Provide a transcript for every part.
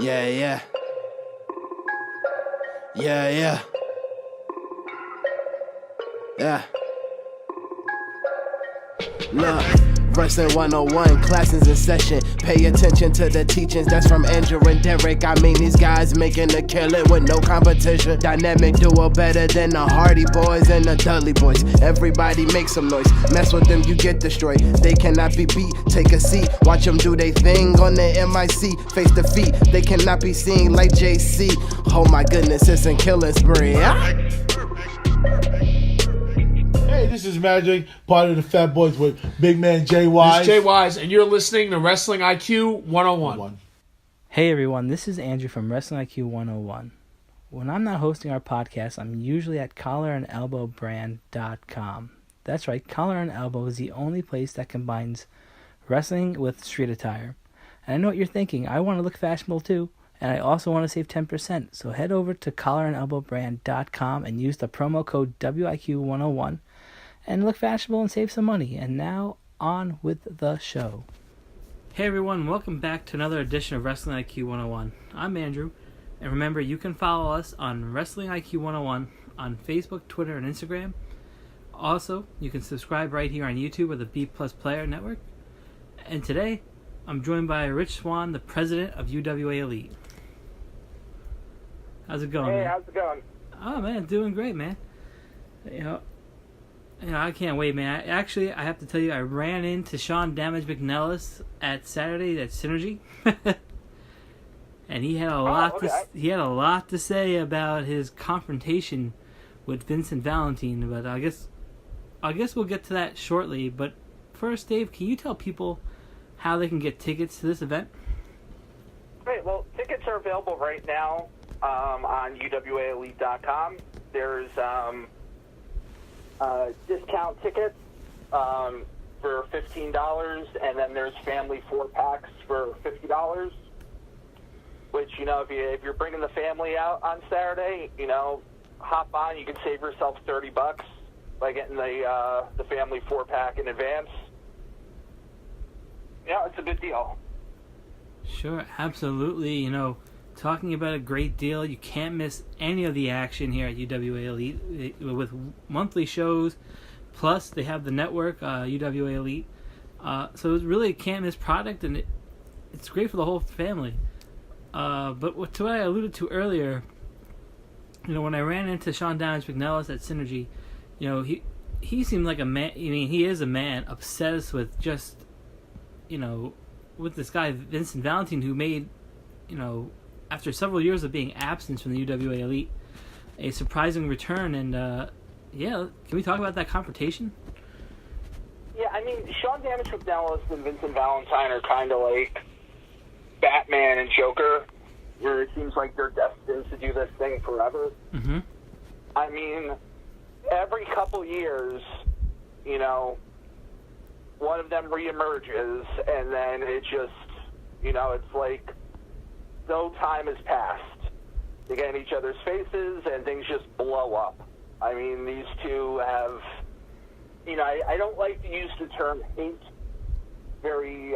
Yeah, yeah. Yeah, yeah. Yeah. Look. Wrestling 101, classes in session. Pay attention to the teachings, that's from Andrew and Derek. I mean, these guys making a killing with no competition. Dynamic duo better than the Hardy Boys and the Dudley Boys. Everybody make some noise, mess with them, you get destroyed. They cannot be beat, take a seat. Watch them do they thing on the MIC. Face defeat, they cannot be seen like JC. Oh my goodness, it's a killing spree. Hey, this is Magic, part of the Fat Boys with Big Man Jay Wise. This is Jay Wise, and you're listening to Wrestling IQ 101. Hey everyone, this is Andrew from Wrestling IQ 101. When I'm not hosting our podcast, I'm usually at collarandelbowbrand.com. That's right, Collar and Elbow is the only place that combines wrestling with street attire. And I know what you're thinking, I want to look fashionable too, and I also want to save 10%. So head over to collarandelbowbrand.com and use the promo code WIQ101 and look fashionable and save some money. And now, on with the show. Hey everyone, welcome back to another edition of Wrestling IQ 101. I'm Andrew, and remember, you can follow us on Wrestling IQ 101 on Facebook, Twitter, and Instagram. Also, you can subscribe right here on YouTube with the B Plus Player Network. And today, I'm joined by Rich Swan, the president of UWA Elite. How's it going, man? Hey, how's it going? Oh, man, doing great, man. You know, I can't wait, man. I have to tell you, I ran into Sean Damage McNellis at Saturday at Synergy, and he had a lot to say about his confrontation with Vincent Valentine. But I guess we'll get to that shortly. But first, Dave, can you tell people how they can get tickets to this event? Great. Well, tickets are available right now on UWAElite.com. There's discount tickets for $15, and then there's family 4-packs for $50. Which, you know, if you're bringing the family out on Saturday, you know, hop on. You can save yourself $30 by getting the family 4-pack in advance. Yeah, it's a good deal. Sure, absolutely. You know, talking about a great deal, you can't miss any of the action here at UWA Elite with monthly shows. Plus, they have the network, UWA Elite. So it's really a can't miss product, and it's great for the whole family. But to what I alluded to earlier, you know, when I ran into Sean Damage McNellis at Synergy, you know, he seemed like a man. I mean, he is a man obsessed with just, you know, with this guy Vincent Valentine, who made, you know, after several years of being absent from the UWA Elite, a surprising return. And yeah, can we talk about that confrontation? Yeah, I mean, Sean Damage McNellis and Vincent Valentine are kind of like Batman and Joker, where it seems like they're destined to do this thing forever. Mm-hmm. I mean, every couple years, you know, one of them reemerges, and then it just, you know, it's like no time has passed. They get in each other's faces, and things just blow up. I mean, these two have, you know, I don't like to use the term hate very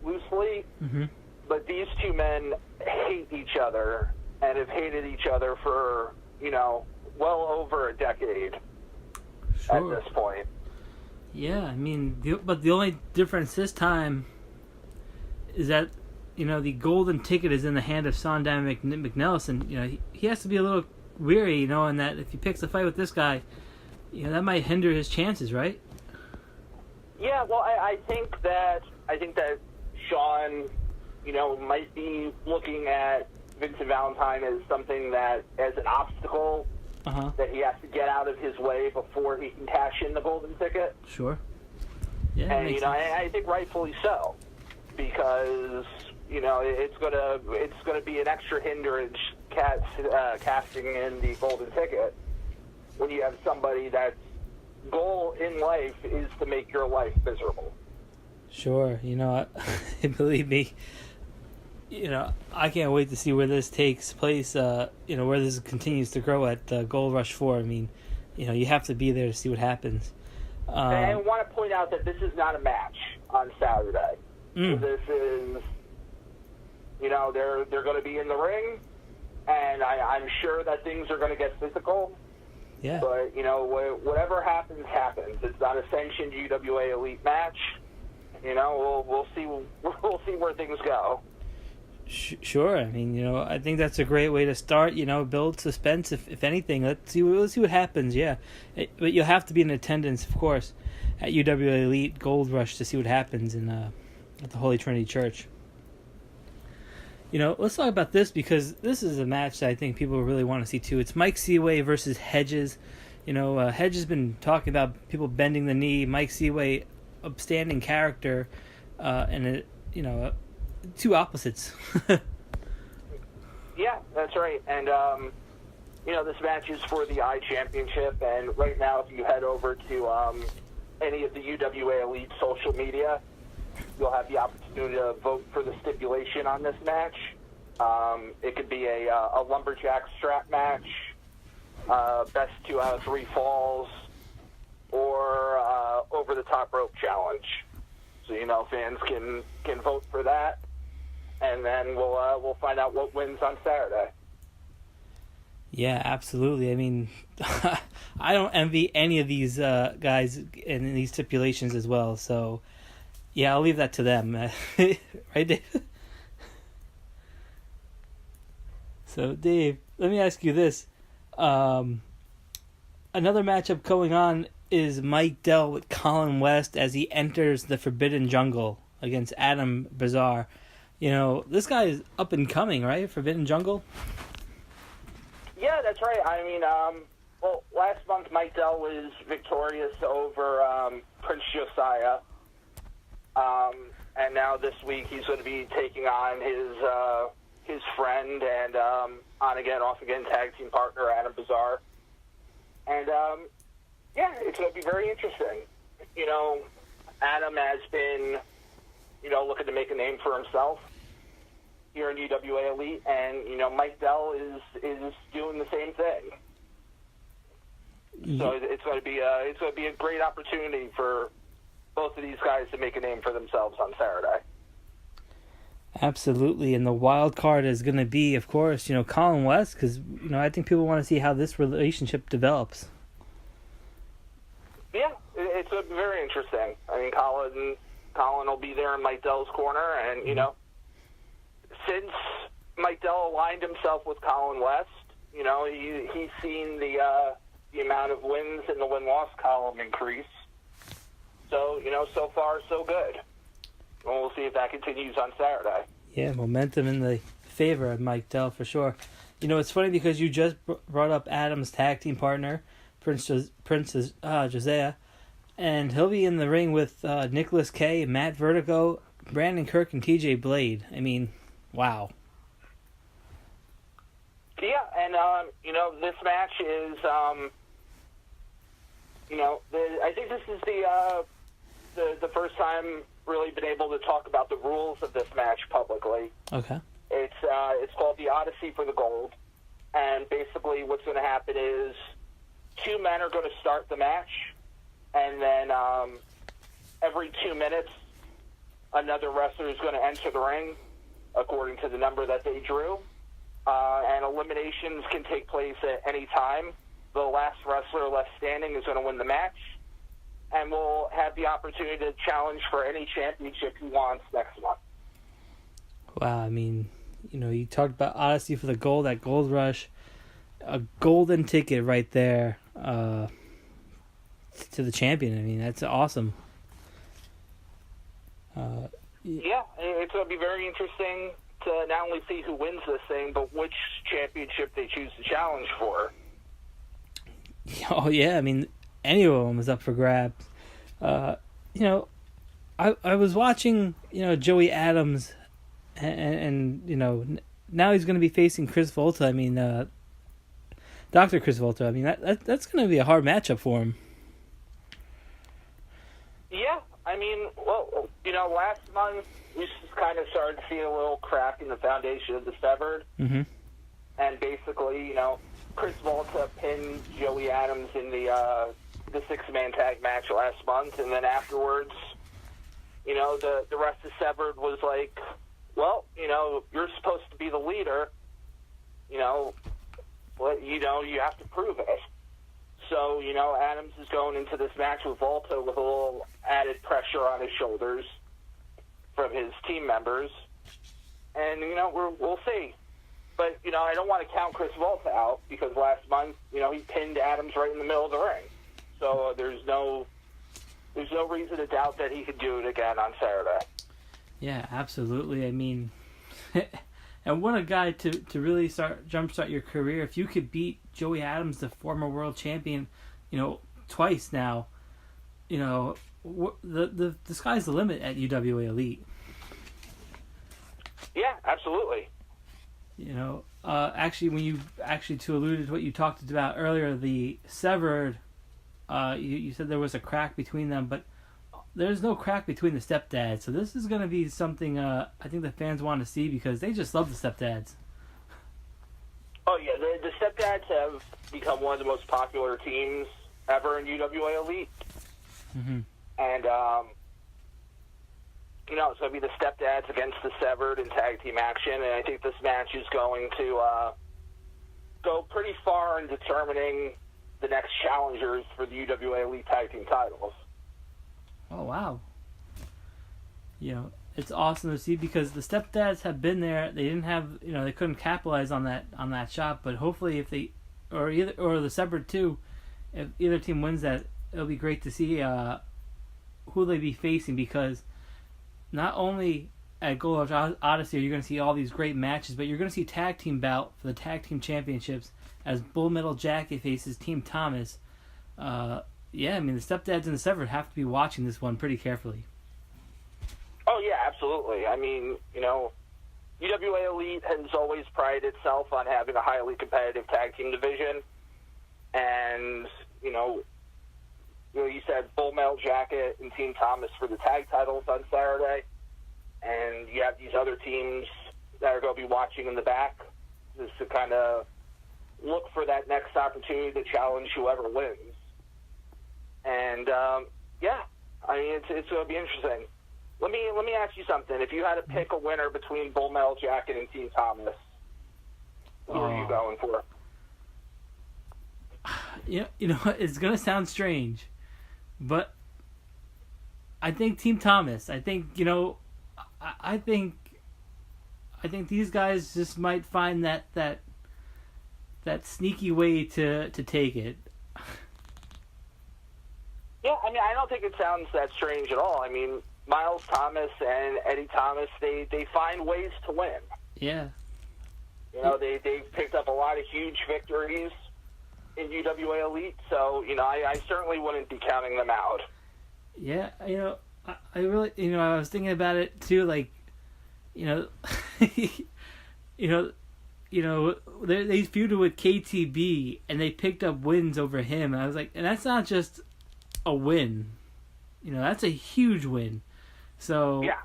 loosely, Mm-hmm. but these two men hate each other and have hated each other for, you know, well over a decade at this point. Yeah, I mean, but the only difference this time is that, you know, the golden ticket is in the hand of Sean Damage McNellis, and, you know, he has to be a little weary, you know, and that if he picks a fight with this guy, you know, that might hinder his chances, right? Yeah, well, I think that Sean, you know, might be looking at Vincent Valentine as something that, as an obstacle, that he has to get out of his way before he can cash in the golden ticket. Sure. Yeah. And, you know, I think rightfully so, because, you know, it's gonna be an extra hindrance casting in the golden ticket when you have somebody that's goal in life is to make your life miserable. Sure. You know, believe me, you know, I can't wait to see where this takes place, you know, where this continues to grow at Gold Rush 4. I mean, you know, you have to be there to see what happens. And I want to point out that this is not a match on Saturday. This is you know, they're going to be in the ring, and I'm sure that things are going to get physical. Yeah. But, you know, whatever happens, happens. It's not a sanctioned UWA Elite match. You know, we'll see where things go. Sure. I mean, you know, I think that's a great way to start. You know, build suspense. If anything, let's see what happens. Yeah, but you'll have to be in attendance, of course, at UWA Elite Gold Rush to see what happens at the Holy Trinity Church. You know, let's talk about this because this is a match that I think people really want to see too. It's Mike Seaway versus Hedges. You know, Hedges has been talking about people bending the knee. Mike Seaway, upstanding character, and two opposites. Yeah, that's right. And you know, this match is for the I Championship, and right now, if you head over to any of the UWA Elite social media, you'll have the opportunity to vote for the stipulation on this match. It could be a lumberjack strap match, best 2 out of 3 falls, or over the top rope challenge. So, you know, fans can vote for that, and then we'll find out what wins on Saturday. Yeah, absolutely. I mean, I don't envy any of these guys in these stipulations as well. So, yeah, I'll leave that to them. Right, Dave? So, Dave, let me ask you this. Another matchup going on is Mike Dell with Colin West as he enters the Forbidden Jungle against Adam Bazar. You know, this guy is up and coming, right? Forbidden Jungle? Yeah, that's right. I mean, well, last month Mike Dell was victorious over Prince Josiah. And now this week he's going to be taking on his friend and on-again, off-again tag team partner, Adam Bazar. And, yeah, it's going to be very interesting. You know, Adam has been, you know, looking to make a name for himself here in UWA Elite, and, you know, Mike Dell is doing the same thing. So it's going to be a great opportunity for both of these guys to make a name for themselves on Saturday. Absolutely, and the wild card is going to be, of course, you know, Colin West, because, you know, I think people want to see how this relationship develops. Yeah, it's very interesting. I mean, Colin will be there in Mike Dell's corner, and, you know, since Mike Dell aligned himself with Colin West, you know, he's seen the amount of wins in the win-loss column increase. So, you know, so far, so good. And we'll see if that continues on Saturday. Yeah, momentum in the favor of Mike Dell for sure. You know, it's funny because you just brought up Adam's tag team partner, Prince Josiah, and he'll be in the ring with Nicholas K., Matt Vertigo, Brandon Kirk, and TJ Blade. I mean, wow. Yeah, and, you know, this match is, you know, I think this is the first time really been able to talk about the rules of this match publicly. Okay. It's called the Odyssey for the Gold, and basically what's going to happen is 2 men are going to start the match, and then every 2 minutes another wrestler is going to enter the ring according to the number that they drew, and eliminations can take place at any time. The last wrestler left standing is going to win the match, and will have the opportunity to challenge for any championship he wants next month. Wow, I mean, you know, you talked about Odyssey for the Gold, that Gold Rush, a golden ticket right there to the champion. I mean, that's awesome. Yeah, it's going to be very interesting to not only see who wins this thing, but which championship they choose to challenge for. Oh, yeah, I mean, any of them is up for grabs. You know, I was watching, you know, Joey Adams, and you know, now he's going to be facing Chris Volta. I mean, Dr. Chris Volta. I mean, that's going to be a hard matchup for him. Yeah, I mean, well, you know, last month we just kind of started to see a little crack in the foundation of the Severed. Mm-hmm. And basically, you know, Chris Volta pinned Joey Adams in the 6-man tag match last month, and then afterwards, you know, the rest of Severed was like, well, you're supposed to be the leader. You have to prove it. So, Adams is going into this match with Volta with a little added pressure on his shoulders from his team members. And, we'll see. But, I don't want to count Chris Volta out because last month, he pinned Adams right in the middle of the ring. So there's no reason to doubt that he could do it again on Saturday. Yeah, absolutely. I mean, and what a guy to really jumpstart your career. If you could beat Joey Adams, the former world champion, twice now, the sky's the limit at UWA Elite. Yeah, absolutely. Actually, when you to alluded to what you talked about earlier, the severed, you said there was a crack between them, but there's no crack between the stepdads. So this is going to be something I think the fans want to see because they just love the stepdads. Oh, yeah. The stepdads have become one of the most popular teams ever in UWA Elite. Mm-hmm. And, it's going to be the stepdads against the severed in tag team action. And I think this match is going to go pretty far in determining the next challengers for the UWA Elite tag team titles. Oh, wow. It's awesome to see because the stepdads have been there. They didn't have, they couldn't capitalize on that shot. But hopefully, if they or the separate two, if either team wins that, it'll be great to see who they be facing because not only at Gold Rush Odyssey are you going to see all these great matches, but you're going to see tag team bout for the tag team championships as Bull Metal Jacket faces Team Thomas. Yeah, I mean, the stepdads and the severed have to be watching this one pretty carefully. Oh, yeah, absolutely. I mean, UWA Elite has always prided itself on having a highly competitive tag team division. And, you said Bull Metal Jacket and Team Thomas for the tag titles on Saturday. And you have these other teams that are going to be watching in the back just to kind of look for that next opportunity to challenge whoever wins. And, I mean, it's going to be interesting. Let me ask you something. If you had to pick a winner between Bull Metal Jacket and Team Thomas, who are you going for? It's going to sound strange, but I think Team Thomas. I think, I think these guys just might find that sneaky way to take it. Yeah, I mean, I don't think it sounds that strange at all. I mean, Miles Thomas and Eddie Thomas, they find ways to win. Yeah. They've picked up a lot of huge victories in UWA Elite, so, I certainly wouldn't be counting them out. Yeah, I really, I was thinking about it too, like, they feuded with KTB and they picked up wins over him, and I was like, and that's not just a win, that's a huge win. So yeah,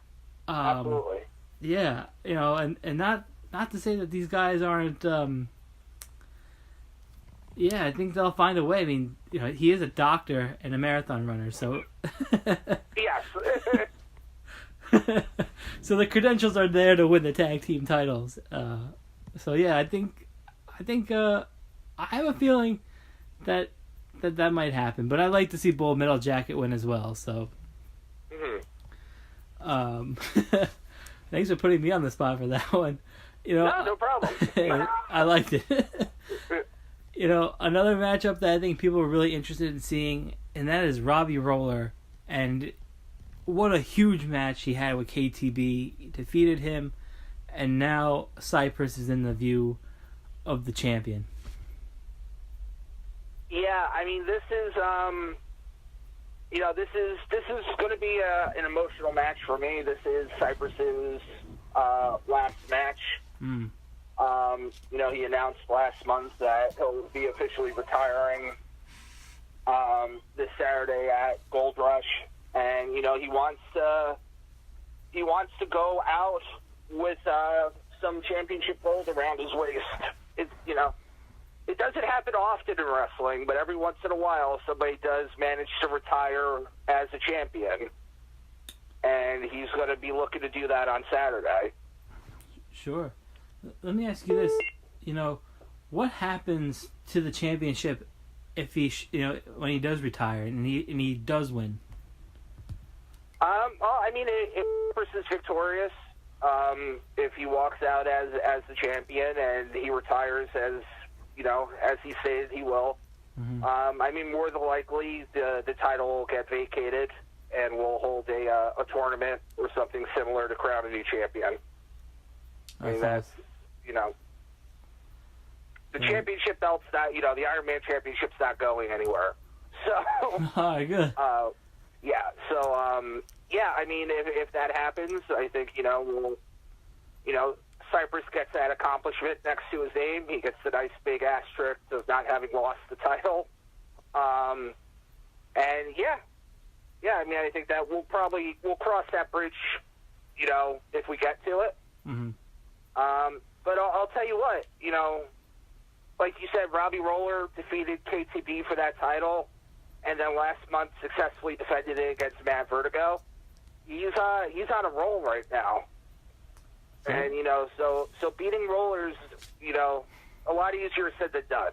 absolutely. Yeah, and not to say that these guys aren't. Yeah, I think they'll find a way. I mean, he is a doctor and a marathon runner, so. Yes. So the credentials are there to win the tag team titles. So yeah, I think I have a feeling that might happen, but I'd like to see Bull Metal Jacket win as well. So. Thanks for putting me on the spot for that one. No problem. I liked it. Another matchup that I think people are really interested in seeing, and that is Robbie Roller. And what a huge match he had with KTB. He defeated him, and now Cypress is in the view of the champion. Yeah, I mean, this is this is going to be an emotional match for me. This is Cypress's last match. He announced last month that he'll be officially retiring this Saturday at Gold Rush, and he wants to go out with some championship gold around his waist. It doesn't happen often in wrestling, but every once in a while somebody does manage to retire as a champion. And he's going to be looking to do that on Saturday. Sure. Let me ask you this. What happens to the championship if he, when he does retire and he does win? Well, I mean, if Cypress is victorious, if he walks out as the champion and he retires as he says he will, I mean, more than likely the title will get vacated and we'll hold a tournament or something similar to crown a new champion. I mean, that's, the championship belt's not, the Iron Man championship's not going anywhere. So, all right, good. Yeah, so, I mean, if that happens, I think, we'll, Cypress gets that accomplishment next to his name. He gets the nice big asterisk of not having lost the title. And, I mean, I think that we'll cross that bridge, if we get to it. Mm-hmm. But I'll tell you what, like you said, Robbie Roller defeated KTB for that title, and then last month successfully defended it against Matt Vertigo. He's on a roll right now. And, so beating Rollers, a lot easier said than done.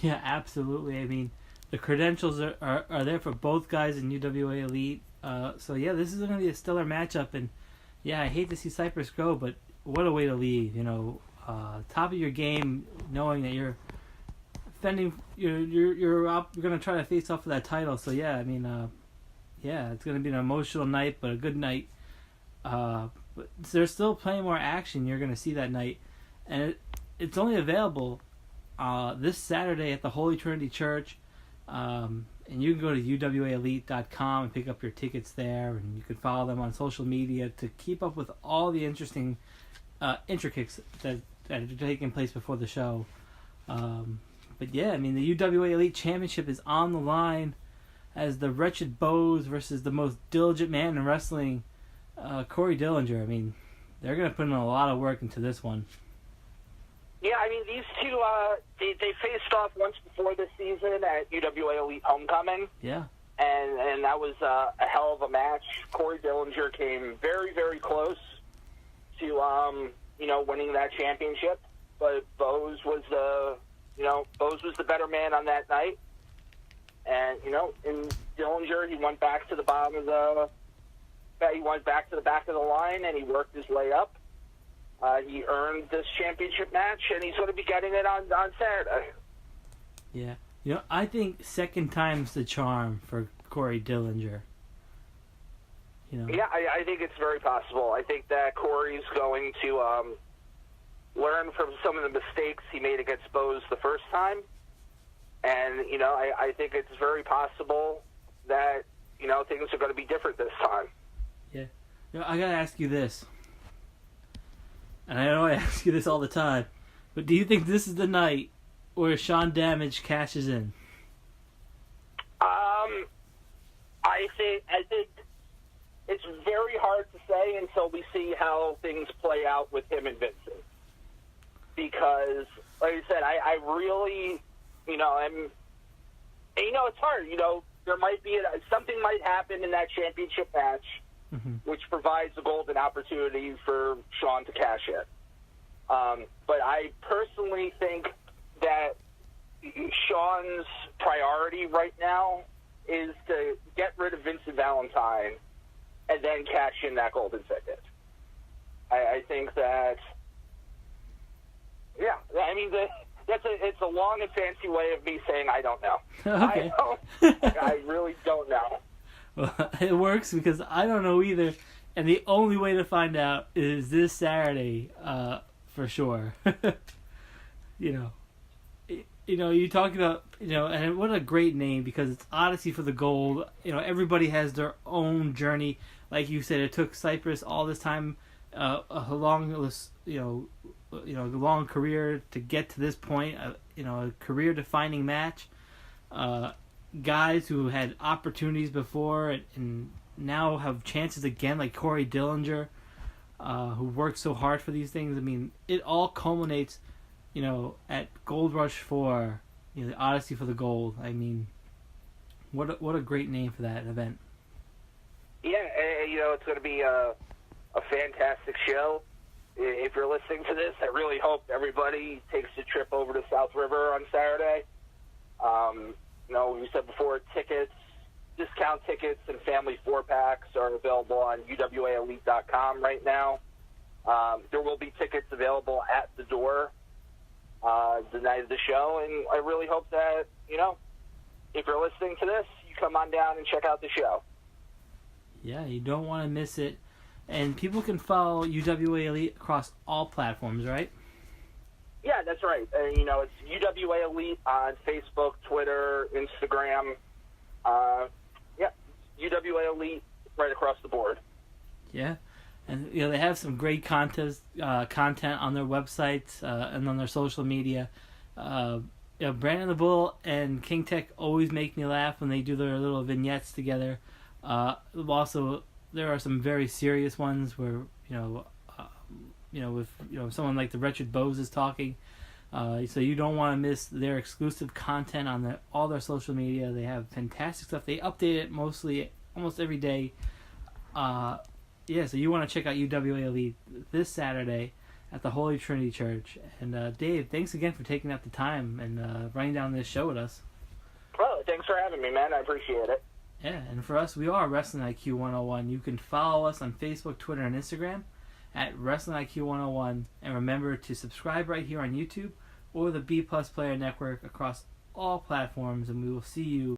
Yeah, absolutely. I mean, the credentials are there for both guys in UWA Elite. So, yeah, this is going to be a stellar matchup. And, yeah, I hate to see Cypress go, but what a way to leave, top of your game, knowing that you're defending, you're going to try to face off for that title. So, yeah, I mean, it's going to be an emotional night, but a good night. But there's still plenty more action you're going to see that night. And it's only available this Saturday at the Holy Trinity Church. And you can go to UWAElite.com and pick up your tickets there. And you can follow them on social media to keep up with all the interesting intricacies that are taking place before the show. But yeah, I mean, the UWA Elite Championship is on the line as the Wretched Bows versus the most diligent man in wrestling, Corey Dillinger. I mean, they're going to put in a lot of work into this one. Yeah, I mean, these two, they faced off once before this season at UWA Elite Homecoming. Yeah. And that was a hell of a match. Corey Dillinger came very, very close to, winning that championship. But Bose was the better man on that night. And, in Dillinger, he went back to the back of the line and he worked his way up. He earned this championship match, and he's going to be getting it on Saturday. Yeah. I think second time's the charm for Corey Dillinger. Yeah, I think it's very possible. I think that Corey's going to learn from some of the mistakes he made against Bose the first time. And, I think it's very possible that, things are going to be different this time. Yeah. I got to ask you this. And I know I ask you this all the time, but do you think this is the night where Sean Damage cashes in? I think it's very hard to say until we see how things play out with him and Vincent. Because, like I said, I really, it's hard. There might be something might happen in that championship match, which provides a golden opportunity for Sean to cash in. But I personally think that Sean's priority right now is to get rid of Vincent Valentine and then cash in that golden ticket. I think that, yeah, I mean, it's a long and fancy way of me saying I don't know. Okay. I really don't know. Well, it works because I don't know either, and the only way to find out is this Saturday, for sure. You talk about, and what a great name, because it's Odyssey for the Gold. Everybody has their own journey. Like you said, it took Cypress all this time, a long, long career to get to this point. A career-defining match. Guys who had opportunities before and now have chances again, like Corey Dillinger, who worked so hard for these things. I mean, it all culminates, at Gold Rush 4, the Odyssey for the Gold. I mean, what a great name for that event. Yeah, it's going to be a fantastic show. if you're listening to this, I really hope everybody takes a trip over to South River on Saturday. We said before, discount tickets and family 4-packs are available on UWAElite.com right now. There will be tickets available at the door the night of the show, and I really hope that, if you're listening to this, you come on down and check out the show. Yeah, you don't want to miss it. And people can follow UWA Elite across all platforms, right? Yeah, that's right. It's UWA Elite on Facebook, Twitter, Instagram. UWA Elite right across the board. Yeah. And they have some great content on their websites and on their social media. Brandon the Bull and King Tech always make me laugh when they do their little vignettes together. Also, there are some very serious ones where with someone like the Wretched Bose is talking. So you don't want to miss their exclusive content on all their social media. They have fantastic stuff. They update it almost every day. So you want to check out UWA Elite this Saturday at the Holy Trinity Church. And Dave, thanks again for taking out the time and running down this show with us. Well, thanks for having me, man. I appreciate it. Yeah, and for us, we are Wrestling IQ 101. You can follow us on Facebook, Twitter, and Instagram at Wrestling IQ 101. And remember to subscribe right here on YouTube or the B Plus Player Network across all platforms. And we will see you